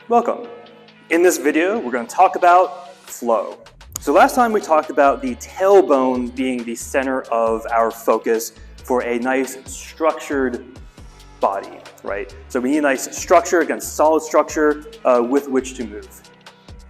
Welcome. In this video, we're going to talk about flow. So last time we talked about the tailbone being the center of our focus for a nice structured body, right? So we need a nice structure, again, solid structure with which to move.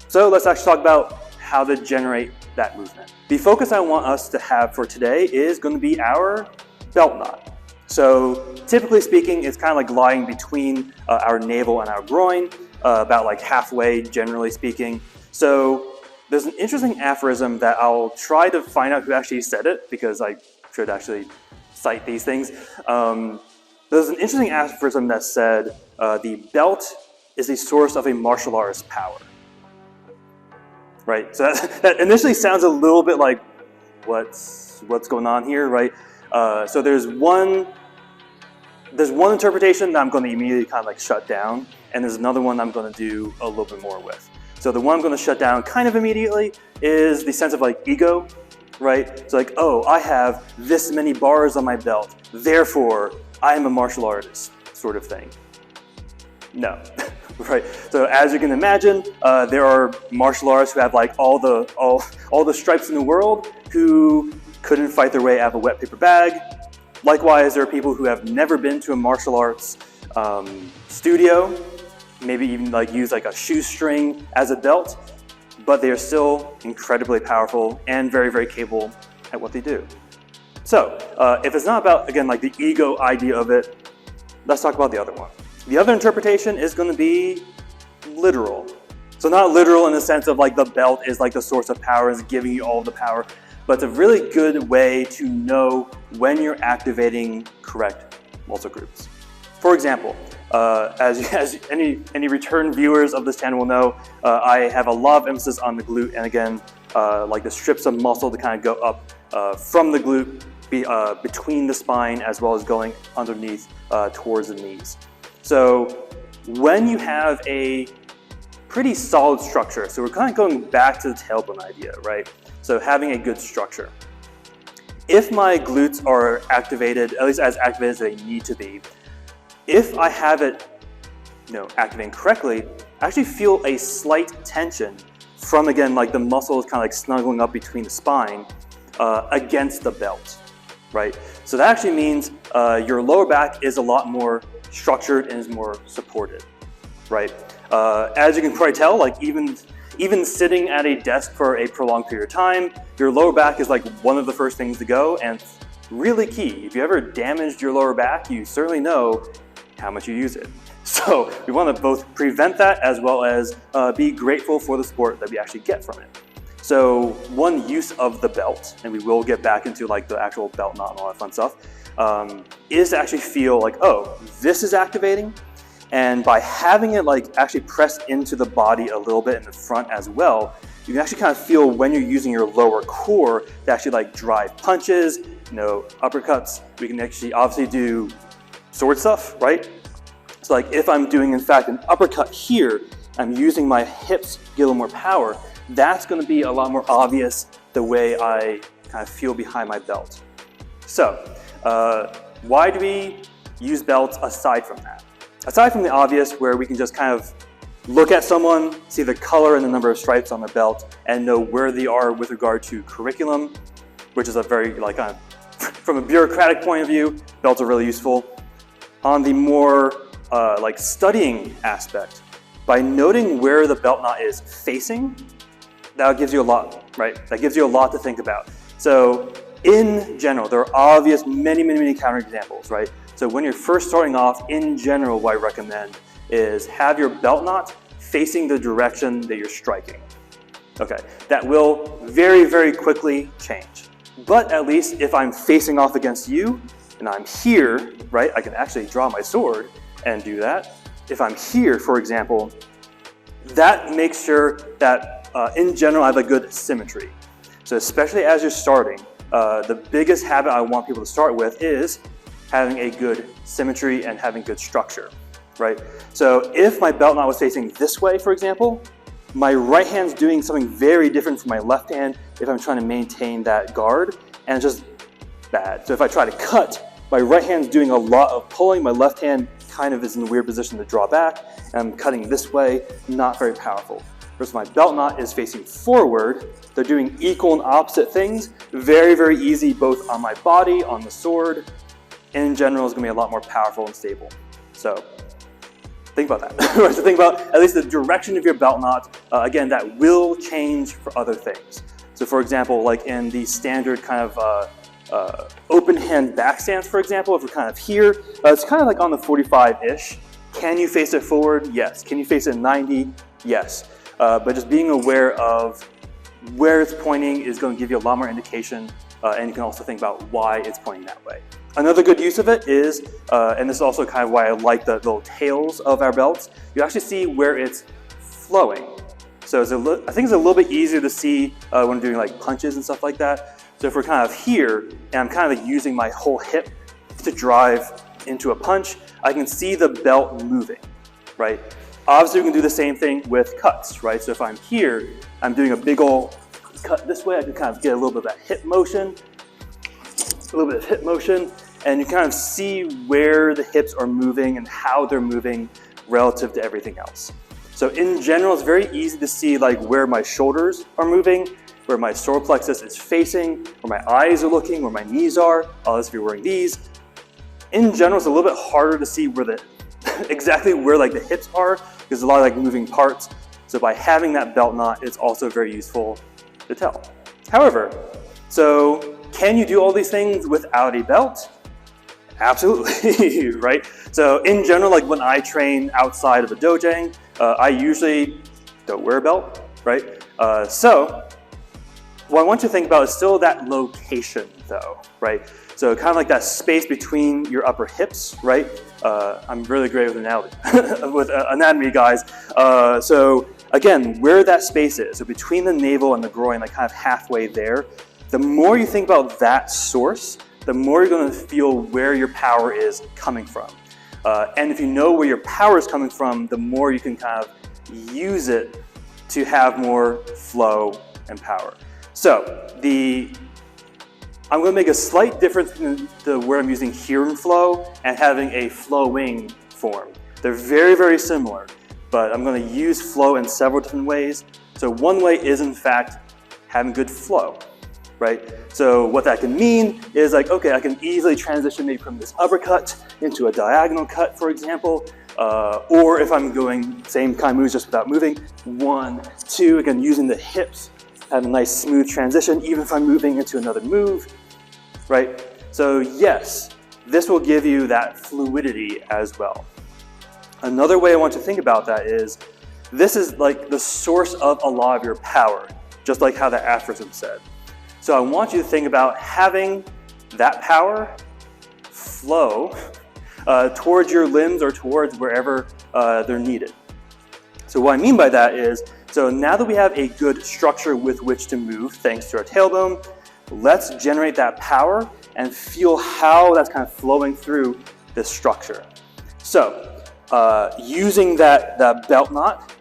So let's actually talk about how to generate that movement. The focus I want us to have for today is going to be our belt knot. So typically speaking, it's kind of like lying between our navel and our groin, about like halfway, generally speaking. So there's an interesting aphorism that I'll try to find out who actually said it, because I should actually cite these things. There's an interesting aphorism that said, the belt is the source of a martial artist's power. Right, so that initially sounds a little bit like, what's going on here, right? So there's one interpretation that I'm going to immediately kind of like shut down, and there's another one I'm going to do a little bit more with. So the one I'm going to shut down kind of immediately is the sense of like ego, right? So like, oh, I have this many bars on my belt, therefore I am a martial artist, sort of thing. No, right? So as you can imagine, there are martial artists who have like all the stripes in the world who couldn't fight their way out of a wet paper bag. Likewise, there are people who have never been to a martial arts studio, maybe even like use like a shoestring as a belt, but they are still incredibly powerful and very, very capable at what they do. So if it's not about, again, like the ego idea of it, let's talk about the other one. The other interpretation is going to be literal. So not literal in the sense of like the belt is like the source of power, is giving you all the power, but it's a really good way to know when you're activating correct muscle groups. For example, as any return viewers of this channel will know, I have a lot of emphasis on the glute, and again, like the strips of muscle to kind of go up from the glute, between the spine, as well as going underneath towards the knees. So when you have a pretty solid structure, so we're kind of going back to the tailbone idea, right? So having a good structure. If my glutes are activated, at least as activated as they need to be, if I have it, activating correctly, I actually feel a slight tension from, again, like the muscles kind of like snuggling up between the spine against the belt, right? So that actually means your lower back is a lot more structured and is more supported, right? As you can probably tell, like even sitting at a desk for a prolonged period of time, your lower back is like one of the first things to go, and it's really key. If you ever damaged your lower back, you certainly know how much you use it. So we want to both prevent that as well as be grateful for the support that we actually get from it. So one use of the belt, and we will get back into like the actual belt knot and all that fun stuff, is to actually feel like, oh, this is activating. And by having it like actually press into the body a little bit in the front as well, you can actually kind of feel when you're using your lower core to actually like drive punches, uppercuts. We can actually obviously do sword stuff, right? So like if I'm doing in fact an uppercut here, I'm using my hips to get a little more power, that's going to be a lot more obvious the way I kind of feel behind my belt. So why do we use belts aside from that? Aside from the obvious, where we can just kind of look at someone, see the color and the number of stripes on the belt, and know where they are with regard to curriculum, which is a very, like, from a bureaucratic point of view, belts are really useful. On the more like studying aspect, by noting where the belt knot is facing, that gives you a lot, right? That gives you a lot to think about. So in general, there are obvious many counterexamples, right? So when you're first starting off, in general, what I recommend is have your belt knot facing the direction that you're striking. Okay, that will very quickly change. But at least if I'm facing off against you and I'm here, right, I can actually draw my sword and do that. If I'm here, for example, that makes sure that in general I have a good symmetry. So especially as you're starting, the biggest habit I want people to start with is having a good symmetry and having good structure, right? So if my belt knot was facing this way, for example, my right hand's doing something very different from my left hand if I'm trying to maintain that guard, and it's just bad. So if I try to cut, my right hand's doing a lot of pulling, my left hand kind of is in a weird position to draw back, and I'm cutting this way, not very powerful. Versus my belt knot is facing forward, they're doing equal and opposite things, very, very easy both on my body, on the sword, and in general is going to be a lot more powerful and stable. So think about that. So think about at least the direction of your belt knot. Again, that will change for other things. So for example, like in the standard kind of open hand back stance, for example, if we're kind of here, it's kind of like on the 45-ish. Can you face it forward? Yes. Can you face it 90? Yes. But just being aware of where it's pointing is going to give you a lot more indication, and you can also think about why it's pointing that way. Another good use of it is, and this is also kind of why I like the little tails of our belts, you actually see where it's flowing. So I think it's a little bit easier to see when I'm doing like punches and stuff like that. So if we're kind of here, and I'm kind of like using my whole hip to drive into a punch, I can see the belt moving, right? Obviously, we can do the same thing with cuts, right? So if I'm here, I'm doing a big ol' cut this way, I can kind of get a little bit of that hip motion, and you kind of see where the hips are moving and how they're moving relative to everything else. So in general, it's very easy to see like where my shoulders are moving, where my solar plexus is facing, where my eyes are looking, where my knees are, unless if you're wearing these. In general, it's a little bit harder to see where exactly where like the hips are, because there's a lot of like moving parts. So by having that belt knot, it's also very useful to tell. However, so can you do all these things without a belt? Absolutely, right? So in general, like when I train outside of a dojang, I usually don't wear a belt, right? So what I want you to think about is still that location though, right? So kind of like that space between your upper hips, right? I'm really great with anatomy, guys. So again, where that space is, so between the navel and the groin, like kind of halfway there, the more you think about that source, the more you're going to feel where your power is coming from. And if you know where your power is coming from, the more you can kind of use it to have more flow and power. So I'm going to make a slight difference in where I'm using here in flow and having a flowing form. They're very, very similar, but I'm going to use flow in several different ways. So one way is in fact having good flow, right? So what that can mean is like, okay, I can easily transition maybe from this uppercut into a diagonal cut, for example, or if I'm going same kind of moves just without moving, 1, 2, again, using the hips, have a nice smooth transition, even if I'm moving into another move, right? So yes, this will give you that fluidity as well. Another way I want you to think about that is, this is like the source of a lot of your power, just like how the aphorism said. So I want you to think about having that power flow towards your limbs or towards wherever they're needed. So what I mean by that is, so now that we have a good structure with which to move, thanks to our tailbone, let's generate that power and feel how that's kind of flowing through this structure. So using that belt knot,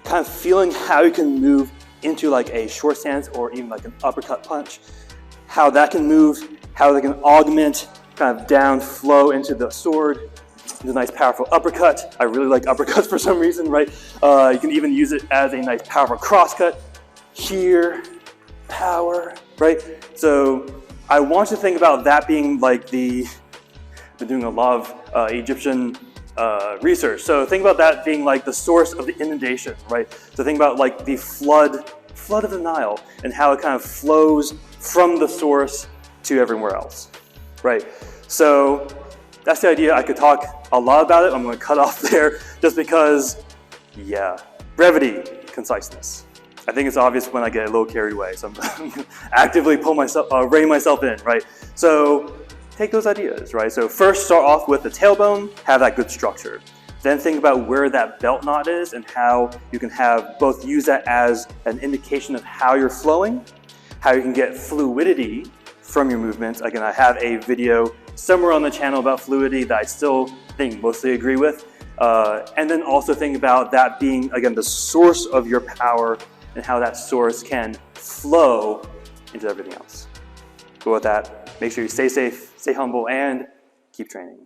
kind of feeling how you can move into like a short stance or even like an uppercut punch, how that can move, how they can augment kind of down flow into the sword, the nice powerful uppercut. I really like uppercuts for some reason, right? You can even use it as a nice powerful crosscut. Here, power, right? So I want you to think about that being like been doing a lot of Egyptian research. So think about that being like the source of the inundation, right? So think about like the flood of the Nile and how it kind of flows from the source to everywhere else, right? So that's the idea. I could talk a lot about it. I'm going to cut off there just because, yeah, brevity, conciseness. I think it's obvious when I get a little carried away. So I'm actively reining myself in, right? So take those ideas, right? So first start off with the tailbone, have that good structure. Then think about where that belt knot is and how you can use that as an indication of how you're flowing, how you can get fluidity from your movements. Again, I have a video somewhere on the channel about fluidity that I still think mostly agree with. And then also think about that being, again, the source of your power and how that source can flow into everything else. Go with that. Make sure you stay safe, stay humble, and keep training.